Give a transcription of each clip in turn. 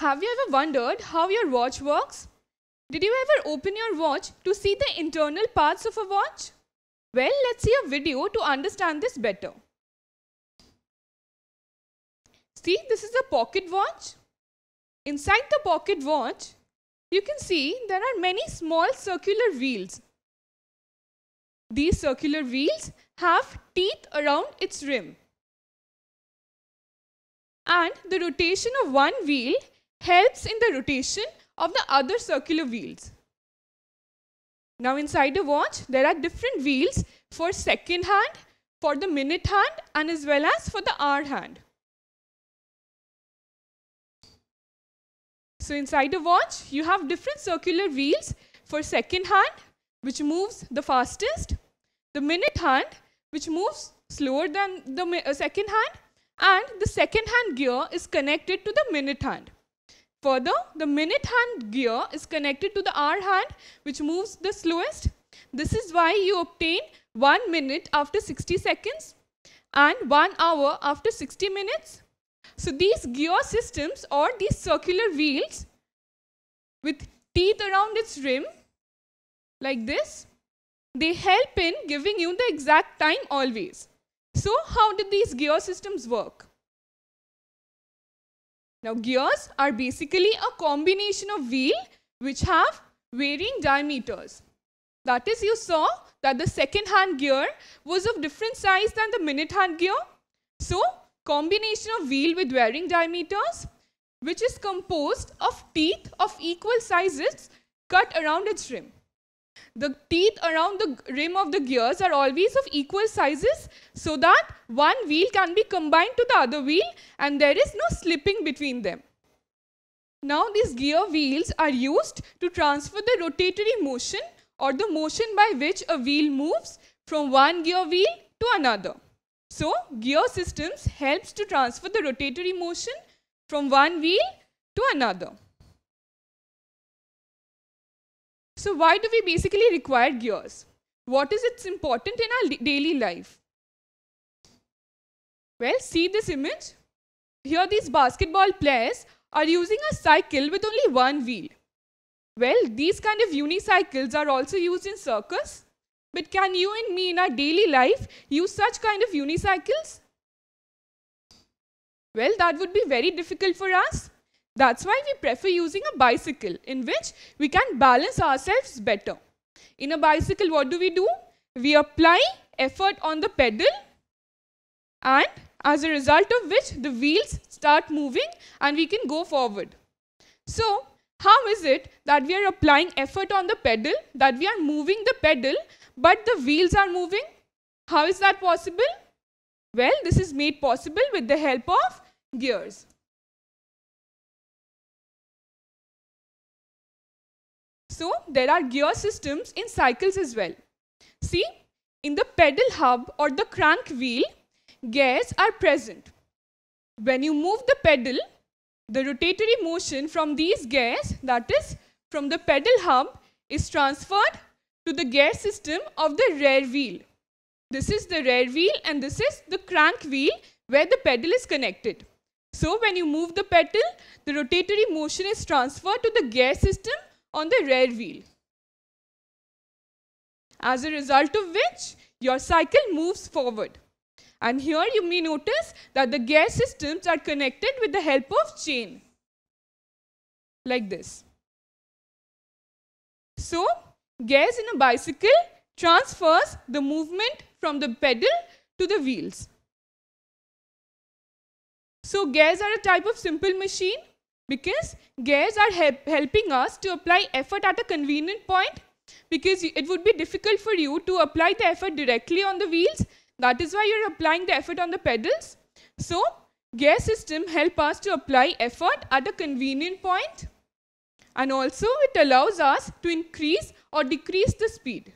Have you ever wondered how your watch works? Did you ever open your watch to see the internal parts of a watch? Well, let's see a video to understand this better. See, this is a pocket watch. Inside the pocket watch, you can see there are many small circular wheels. These circular wheels have teeth around its rim. And the rotation of one wheel helps in the rotation of the other circular wheels. Now inside a watch, there are different wheels for second hand, for the minute hand, and as well as for the hour hand. So inside a watch, you have different circular wheels for second hand, which moves the fastest, the minute hand, which moves slower than the second hand, and the second hand gear is connected to the minute hand. Further, the minute hand gear is connected to the hour hand, which moves the slowest. This is why you obtain 1 minute after 60 seconds and 1 hour after 60 minutes. So these gear systems, or these circular wheels with teeth around its rim like this, they help in giving you the exact time always. So how do these gear systems work? Now gears are basically a combination of wheel which have varying diameters. That is, you saw that the second hand gear was of different size than the minute hand gear. So combination of wheel with varying diameters, which is composed of teeth of equal sizes cut around its rim. The teeth around the rim of the gears are always of equal sizes so that one wheel can be combined to the other wheel and there is no slipping between them. Now these gear wheels are used to transfer the rotatory motion, or the motion by which a wheel moves from one gear wheel to another. So gear systems helps to transfer the rotatory motion from one wheel to another. So why do we basically require gears? What is its important in our daily life? Well, see this image. Here these basketball players are using a cycle with only one wheel. Well, these kind of unicycles are also used in circus. But can you and me in our daily life use such kind of unicycles? Well, that would be very difficult for us. That's why we prefer using a bicycle, in which we can balance ourselves better. In a bicycle, what do? We apply effort on the pedal, and as a result of which the wheels start moving and we can go forward. So, how is it that we are applying effort on the pedal, that we are moving the pedal, but the wheels are moving? How is that possible? Well, this is made possible with the help of gears. So there are gear systems in cycles as well. See, in the pedal hub or the crank wheel, gears are present. When you move the pedal, the rotatory motion from these gears, that is from the pedal hub, is transferred to the gear system of the rear wheel. This is the rear wheel and this is the crank wheel where the pedal is connected. So when you move the pedal, the rotatory motion is transferred to the gear system on the rear wheel. As a result of which, your cycle moves forward. And here you may notice that the gear systems are connected with the help of chain. Like this. So, gears in a bicycle transfers the movement from the pedal to the wheels. So, gears are a type of simple machine, because gears are helping us to apply effort at a convenient point, because it would be difficult for you to apply the effort directly on the wheels. That is why you are applying the effort on the pedals. So, gear system help us to apply effort at a convenient point, and also it allows us to increase or decrease the speed.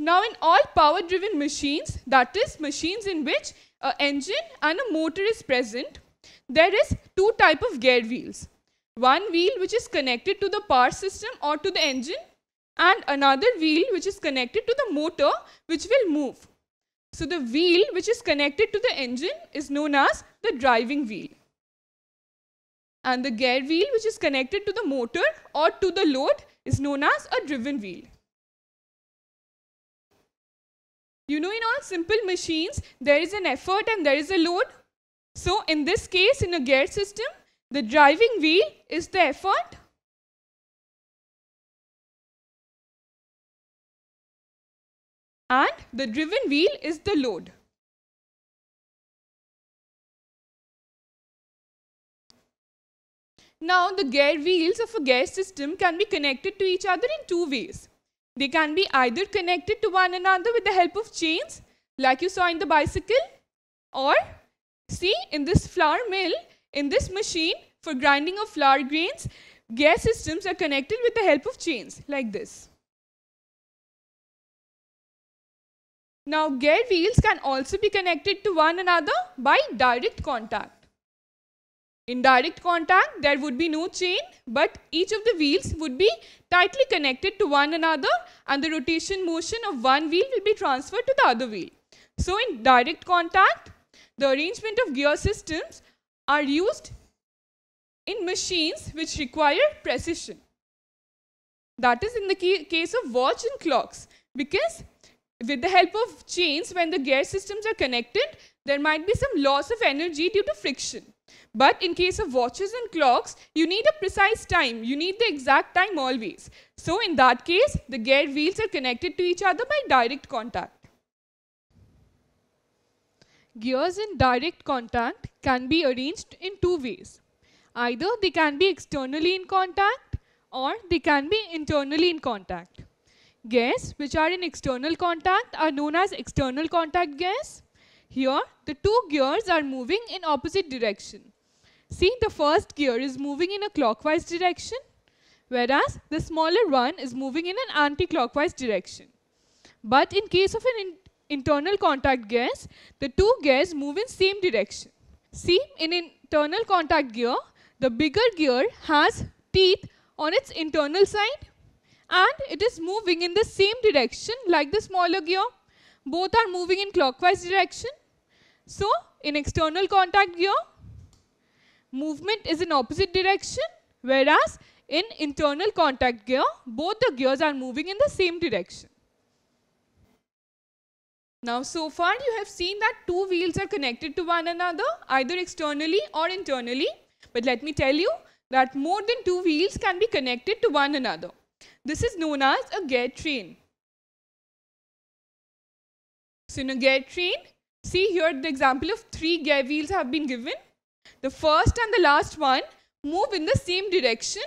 Now in all power driven machines, that is machines in which an engine and a motor is present, there is two types of gear wheels. One wheel which is connected to the power system or to the engine, and another wheel which is connected to the motor which will move. So the wheel which is connected to the engine is known as the driving wheel. And the gear wheel which is connected to the motor or to the load is known as a driven wheel. You know, in all simple machines, there is an effort and there is a load. So in this case, in a gear system, the driving wheel is the effort and the driven wheel is the load. Now, the gear wheels of a gear system can be connected to each other in two ways. They can be either connected to one another with the help of chains, like you saw in the bicycle, or see in this flour mill, in this machine for grinding of flour grains, gear systems are connected with the help of chains, like this. Now, gear wheels can also be connected to one another by direct contact. In direct contact, there would be no chain, but each of the wheels would be tightly connected to one another and the rotation motion of one wheel will be transferred to the other wheel. So in direct contact, the arrangement of gear systems are used in machines which require precision. That is in the case of watch and clocks, because with the help of chains, when the gear systems are connected, there might be some loss of energy due to friction. But in case of watches and clocks, you need a precise time. You need the exact time always. So in that case, the gear wheels are connected to each other by direct contact. Gears in direct contact can be arranged in two ways. Either they can be externally in contact or they can be internally in contact. Gears which are in external contact are known as external contact gears. Here, the two gears are moving in opposite direction. See, the first gear is moving in a clockwise direction, whereas the smaller one is moving in an anti-clockwise direction. But in case of an internal contact gears, the two gears move in same direction. See, in internal contact gear, the bigger gear has teeth on its internal side and it is moving in the same direction like the smaller gear. Both are moving in clockwise direction. So, in external contact gear, movement is in opposite direction, whereas in internal contact gear, both the gears are moving in the same direction. Now, so far you have seen that two wheels are connected to one another, either externally or internally. But let me tell you that more than two wheels can be connected to one another. This is known as a gear train. So, in a gear train, see here the example of 3 gear wheels have been given. The first and the last one move in the same direction,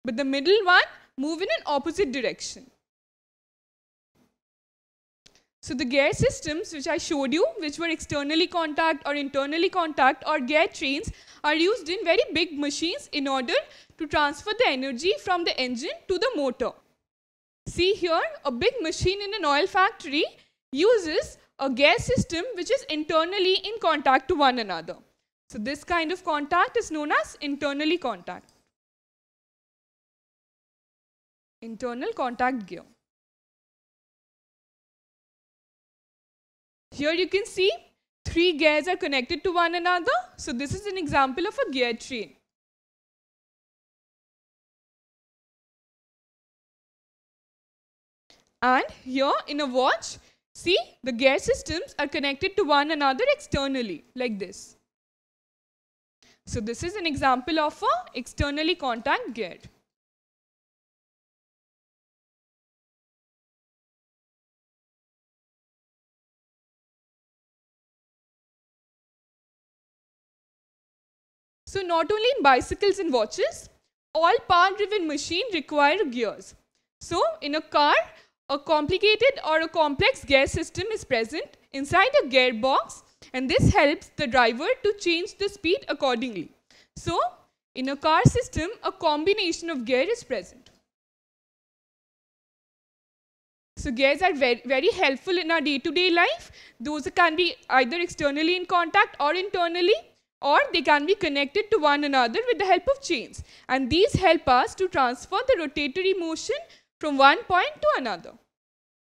but the middle one move in an opposite direction. So the gear systems which I showed you, which were externally contact or internally contact or gear trains, are used in very big machines in order to transfer the energy from the engine to the motor. See here, a big machine in an oil factory uses a gear system which is internally in contact to one another. So this kind of contact is known as internally contact. Internal contact gear. Here you can see 3 gears are connected to one another. So this is an example of a gear train. And here in a watch, see, the gear systems are connected to one another externally, like this. So this is an example of a externally contact gear. So not only in bicycles and watches, all power-driven machines require gears. So in a car, a complicated or a complex gear system is present inside a gearbox, and this helps the driver to change the speed accordingly. So in a car system, a combination of gear is present. So gears are very helpful in our day-to-day life. Those can be either externally in contact or internally, or they can be connected to one another with the help of chains. And these help us to transfer the rotatory motion from one point to another.